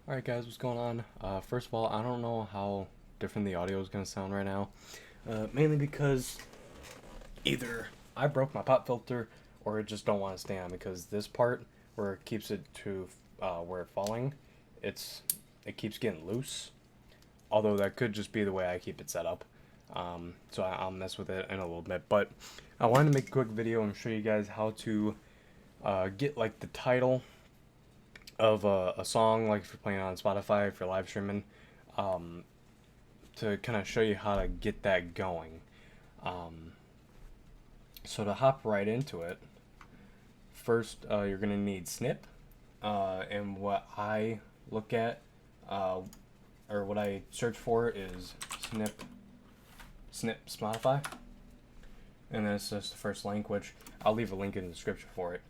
Alright guys, what's going on? First of all, I don't know how different the audio is going to sound right now. Mainly because either I broke my pop filter or it just don't want to stay on, because this part where it keeps it to where it's falling, it keeps getting loose. Although that could just be the way I keep it set up. I'll mess with it in a little bit. But I wanted to make a quick video and show you guys how to get like the title of a song, like if you're playing on Spotify, if you're live streaming, to kind of show you how to get that going. So to hop right into it, first you're going to need Snip. And what I look at, or what I search for is Snip Spotify. And then it's just the first link, which I'll leave a link in the description for it.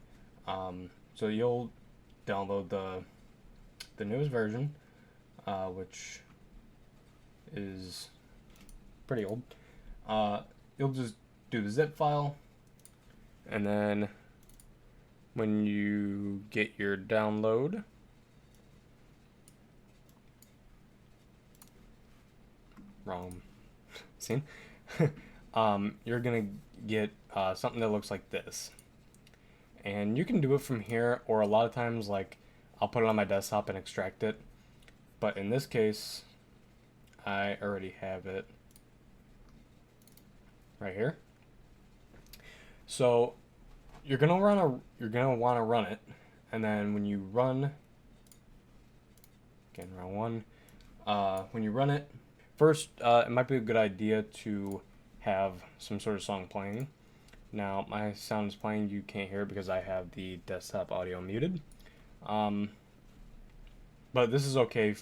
So you'll download the newest version, which is pretty old. You'll just do the zip file, and then when you get your download, wrong scene, you're gonna get something that looks like this. And you can do it from here, or a lot of times, like, I'll put it on my desktop and extract it. But in this case, I already have it right here. So you're gonna want to run it, and then when you run, again, round one, when you run it, first, it might be a good idea to have some sort of song playing. Now, my sound is playing. You can't hear it because I have the desktop audio muted. But this is okay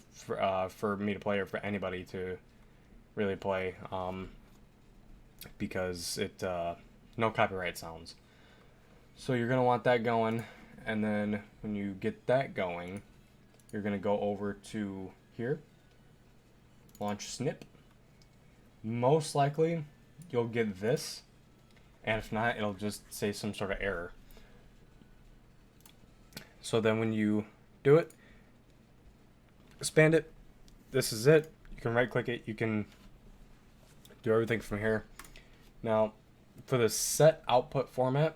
for me to play, or for anybody to really play, because it no copyright sounds. So you're going to want that going, and then when you get that going, you're going to go over to here, launch Snip. Most likely, you'll get this. And if not, it'll just say some sort of error. So then when you do it, expand it. This is it. You can right click it. You can do everything from here. Now, for the set output format,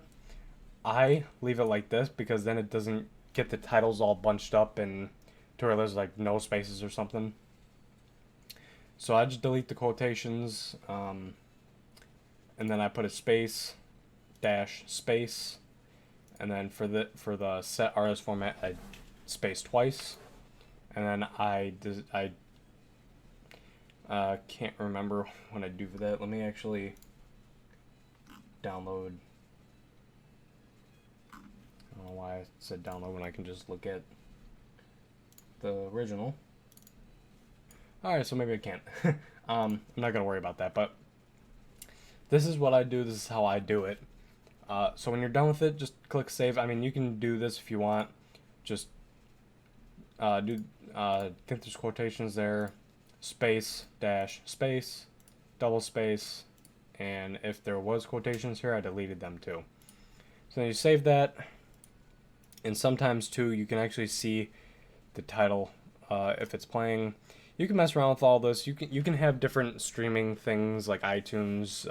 I leave it like this because then it doesn't get the titles all bunched up and to where there's like no spaces or something. So I just delete the quotations, and then I put a space, dash, space, and then for the set artist format, I space twice, and then I can't remember when I do that. Let me actually download. I don't know why I said download when I can just look at the original. Alright, so maybe I can't. I'm not gonna worry about that, but this is what I do. This is how I do it. So when you're done with it, just click save. I mean, you can do this if you want. Just I think there's quotations there. Space, dash, space, double space. And if there was quotations here, I deleted them too. So then you save that. And sometimes too, you can actually see the title if it's playing. You can mess around with all this. You can have different streaming things like iTunes,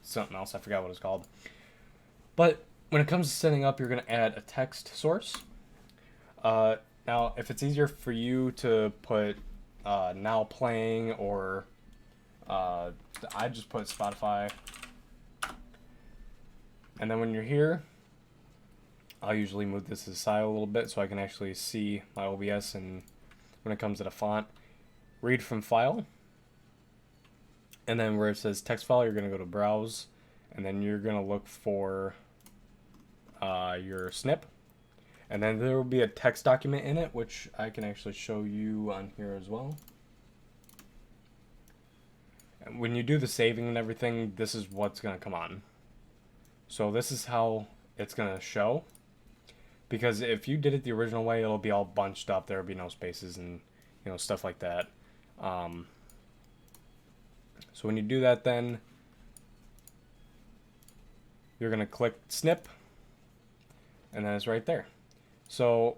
something else, I forgot what it's called. But when it comes to setting up, you're going to add a text source. Now, if it's easier for you to put now playing, or I just put Spotify. And then when you're here, I'll usually move this aside a little bit so I can actually see my OBS. And when it comes to the font, read from file, and then where it says text file, you're going to go to browse, and then you're going to look for your snip, and then there will be a text document in it, which I can actually show you on here as well. And when you do the saving and everything, this is what's going to come on. So this is how it's going to show. Because if you did it the original way, it'll be all bunched up. There'll be no spaces and, you know, stuff like that. So when you do that, then you're going to click snip, and then it's right there. So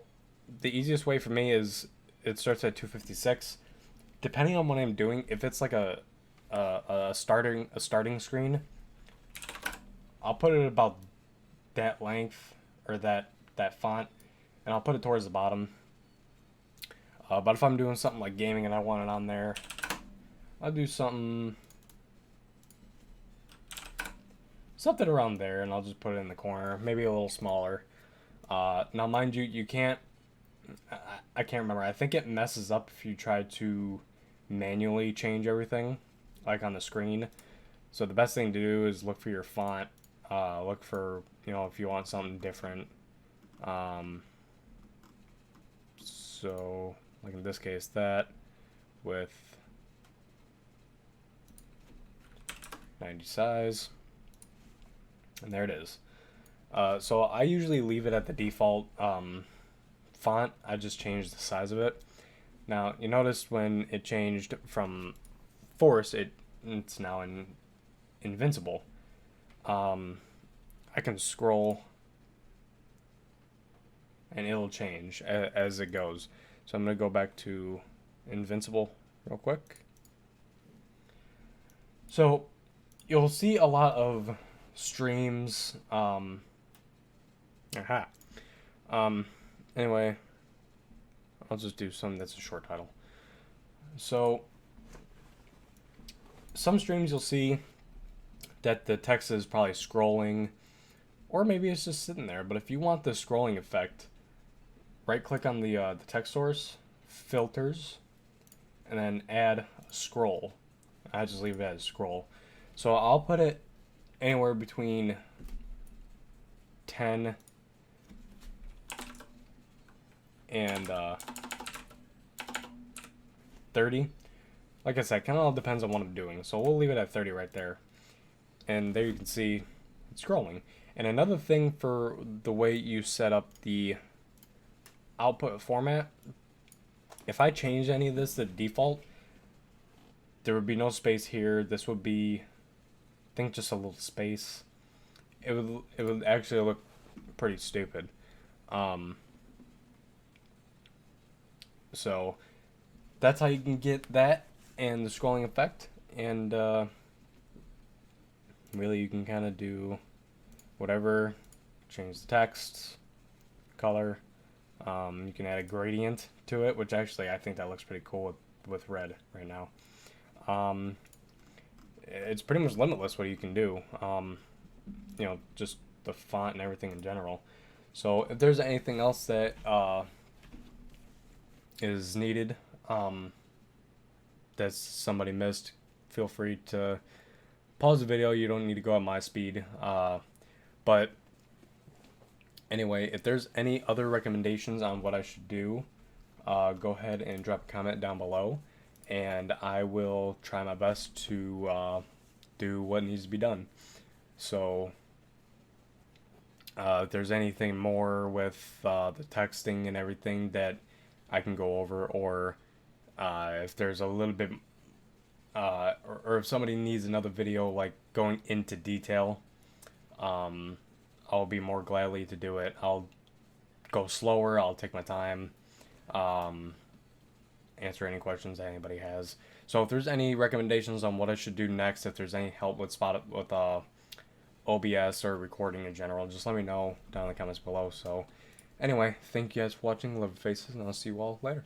the easiest way for me is it starts at 256. Depending on what I'm doing, if it's like a starting screen, I'll put it about that length or that font, and I'll put it towards the bottom. But if I'm doing something like gaming and I want it on there, I'll do something around there, and I'll just put it in the corner, maybe a little smaller. Now, mind you, you can't. I can't remember. I think it messes up if you try to manually change everything, like on the screen. So the best thing to do is look for your font. Look for, if you want something different. So, like in this case, that with 90 size. And there it is. So I usually leave it at the default font. I just changed the size of it. Now, you noticed when it changed from Force, it's now in Invincible. I can scroll and it'll change as it goes. So I'm going to go back to Invincible real quick. So you'll see a lot of streams. Anyway, I'll just do something that's a short title. So some streams you'll see that the text is probably scrolling, or maybe it's just sitting there. But if you want the scrolling effect, right click on the text source, filters, and then add a scroll. I just leave it as scroll. So I'll put it anywhere between 10 and 30. Like I said, kind of all depends on what I'm doing. So we'll leave it at 30 right there. And there you can see it's scrolling. And another thing for the way you set up the output format, if I change any of this to default, there would be no space here. This would be, I think, just a little space. It would actually look pretty stupid. So that's how you can get that and the scrolling effect. And really, you can kind of do whatever, change the text, color. You can add a gradient to it, which actually I think that looks pretty cool with red right now. It's pretty much limitless what you can do. Just the font and everything in general. So if there's anything else that is needed that somebody missed, feel free to pause the video. You don't need to go at my speed. But anyway, if there's any other recommendations on what I should do, go ahead and drop a comment down below, and I will try my best to do what needs to be done. So if there's anything more with the texting and everything that I can go over, or if there's a little bit, or if somebody needs another video like going into detail, I'll be more gladly to do it. I'll go slower. I'll take my time. Answer any questions that anybody has. So if there's any recommendations on what I should do next, if there's any help with OBS or recording in general, just let me know down in the comments below. So anyway, thank you guys for watching. Love your faces, and I'll see you all later.